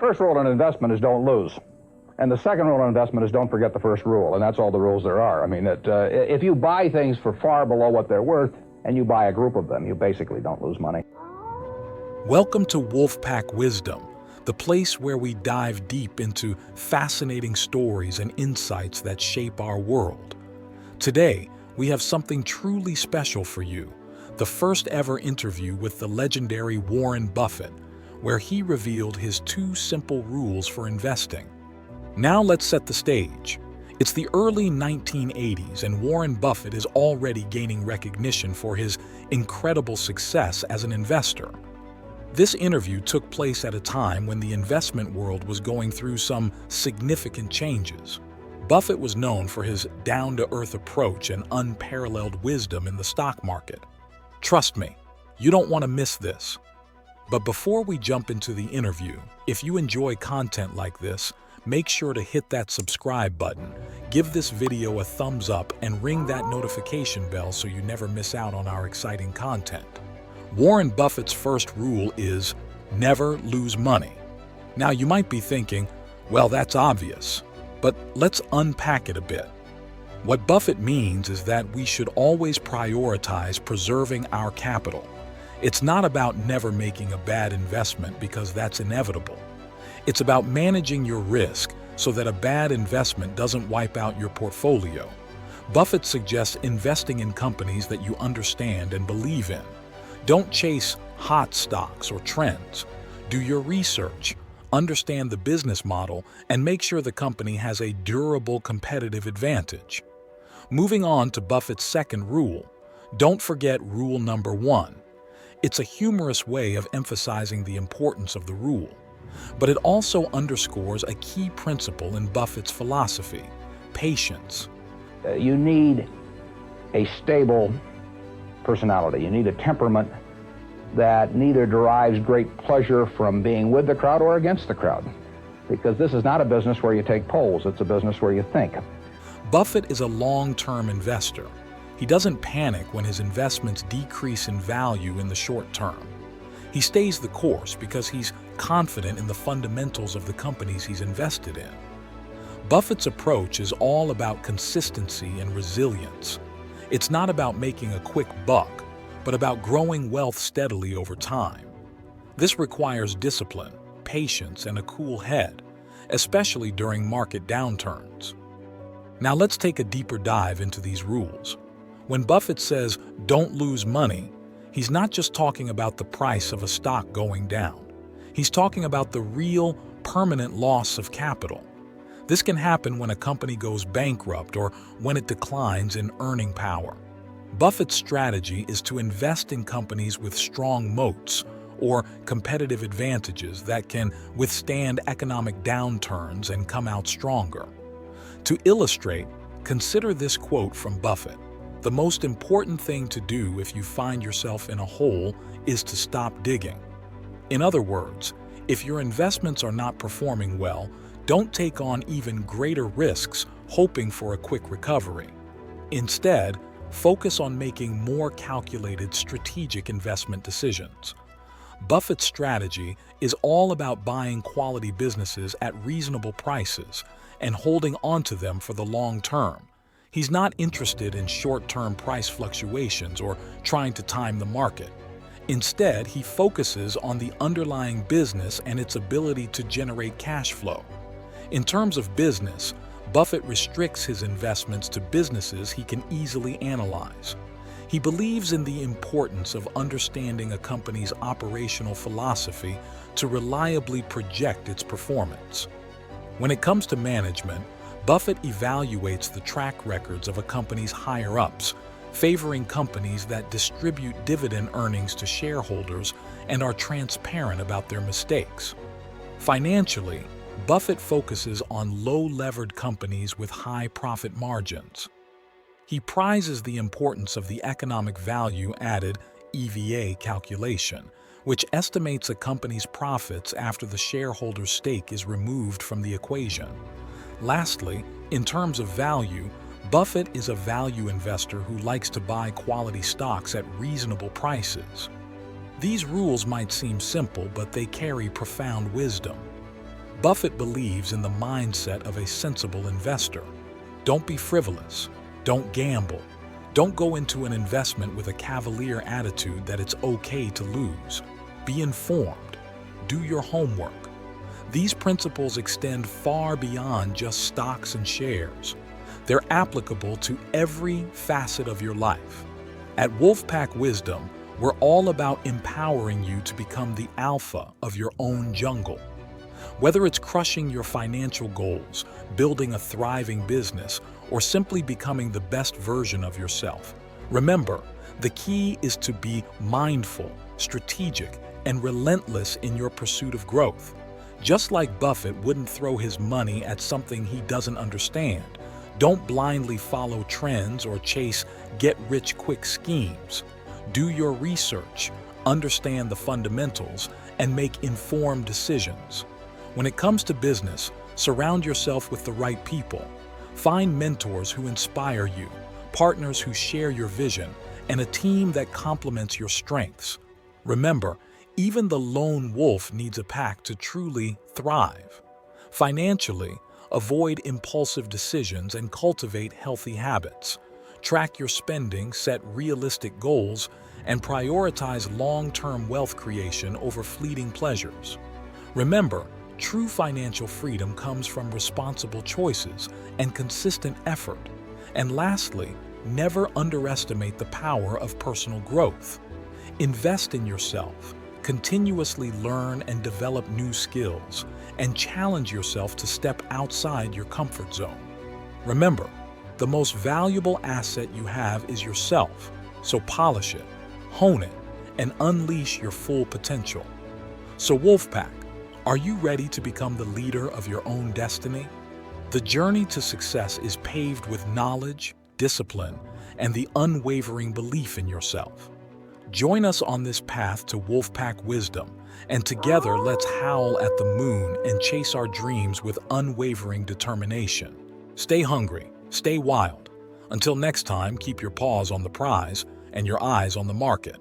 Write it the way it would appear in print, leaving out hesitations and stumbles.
first rule in investment is don't lose. And the second rule in investment is don't forget the first rule, and that's all the rules there are. I mean, if you buy things for far below what they're worth, and you buy a group of them, you basically don't lose money. Welcome to Wolfpack Wisdom, the place where we dive deep into fascinating stories and insights that shape our world. Today, we have something truly special for you, the first ever interview with the legendary Warren Buffett, where he revealed his 2 simple rules for investing. Now let's set the stage. It's the early 1980s, and Warren Buffett is already gaining recognition for his incredible success as an investor. This interview took place at a time when the investment world was going through some significant changes. Buffett was known for his down-to-earth approach and unparalleled wisdom in the stock market. Trust me, you don't want to miss this. But before we jump into the interview, if you enjoy content like this, make sure to hit that subscribe button, give this video a thumbs up, and ring that notification bell so you never miss out on our exciting content. Warren Buffett's first rule is never lose money. Now you might be thinking, well, that's obvious, but let's unpack it a bit. What Buffett means is that we should always prioritize preserving our capital. It's not about never making a bad investment because that's inevitable. It's about managing your risk so that a bad investment doesn't wipe out your portfolio. Buffett suggests investing in companies that you understand and believe in. Don't chase hot stocks or trends. Do your research, understand the business model, and make sure the company has a durable competitive advantage. Moving on to Buffett's second rule, don't forget rule number 1. It's a humorous way of emphasizing the importance of the rule, but it also underscores a key principle in Buffett's philosophy: patience. You need a stable personality. You need a temperament that neither derives great pleasure from being with the crowd or against the crowd, because this is not a business where you take polls, it's a business where you think. Buffett is a long-term investor. He doesn't panic when his investments decrease in value in the short term. He stays the course because he's confident in the fundamentals of the companies he's invested in. Buffett's approach is all about consistency and resilience. It's not about making a quick buck, but about growing wealth steadily over time. This requires discipline, patience, and a cool head, especially during market downturns. Now let's take a deeper dive into these rules. When Buffett says, don't lose money, he's not just talking about the price of a stock going down. He's talking about the real, permanent loss of capital. This can happen when a company goes bankrupt or when it declines in earning power. Buffett's strategy is to invest in companies with strong moats or competitive advantages that can withstand economic downturns and come out stronger. To illustrate, consider this quote from Buffett: "The most important thing to do if you find yourself in a hole is to stop digging." In other words, if your investments are not performing well, don't take on even greater risks hoping for a quick recovery. Instead, focus on making more calculated strategic investment decisions. Buffett's strategy is all about buying quality businesses at reasonable prices and holding onto them for the long term. He's not interested in short-term price fluctuations or trying to time the market. Instead, he focuses on the underlying business and its ability to generate cash flow. In terms of business, Buffett restricts his investments to businesses he can easily analyze. He believes in the importance of understanding a company's operational philosophy to reliably project its performance. When it comes to management, Buffett evaluates the track records of a company's higher-ups, favoring companies that distribute dividend earnings to shareholders and are transparent about their mistakes. Financially, Buffett focuses on low-levered companies with high profit margins. He prizes the importance of the economic value added (EVA) calculation, which estimates a company's profits after the shareholder's stake is removed from the equation. Lastly, in terms of value, Buffett is a value investor who likes to buy quality stocks at reasonable prices. These rules might seem simple, but they carry profound wisdom. Buffett believes in the mindset of a sensible investor. Don't be frivolous. Don't gamble. Don't go into an investment with a cavalier attitude that it's okay to lose. Be informed. Do your homework. These principles extend far beyond just stocks and shares. They're applicable to every facet of your life. At Wolfpack Wisdom, we're all about empowering you to become the alpha of your own jungle. Whether it's crushing your financial goals, building a thriving business, or simply becoming the best version of yourself, remember, the key is to be mindful, strategic, and relentless in your pursuit of growth. Just like Buffett wouldn't throw his money at something he doesn't understand, don't blindly follow trends or chase get-rich-quick schemes. Do your research, understand the fundamentals, and make informed decisions. When it comes to business, surround yourself with the right people. Find mentors who inspire you, partners who share your vision, and a team that complements your strengths. Remember, even the lone wolf needs a pack to truly thrive. Financially, avoid impulsive decisions and cultivate healthy habits. Track your spending, set realistic goals, and prioritize long-term wealth creation over fleeting pleasures. Remember, true financial freedom comes from responsible choices and consistent effort. And lastly, never underestimate the power of personal growth. Invest in yourself. Continuously learn and develop new skills, and challenge yourself to step outside your comfort zone. Remember, the most valuable asset you have is yourself, so polish it, hone it, and unleash your full potential. So Wolfpack, are you ready to become the leader of your own destiny? The journey to success is paved with knowledge, discipline, and the unwavering belief in yourself. Join us on this path to Wolfpack Wisdom, and together let's howl at the moon and chase our dreams with unwavering determination. Stay hungry, stay wild. Until next time, keep your paws on the prize and your eyes on the market.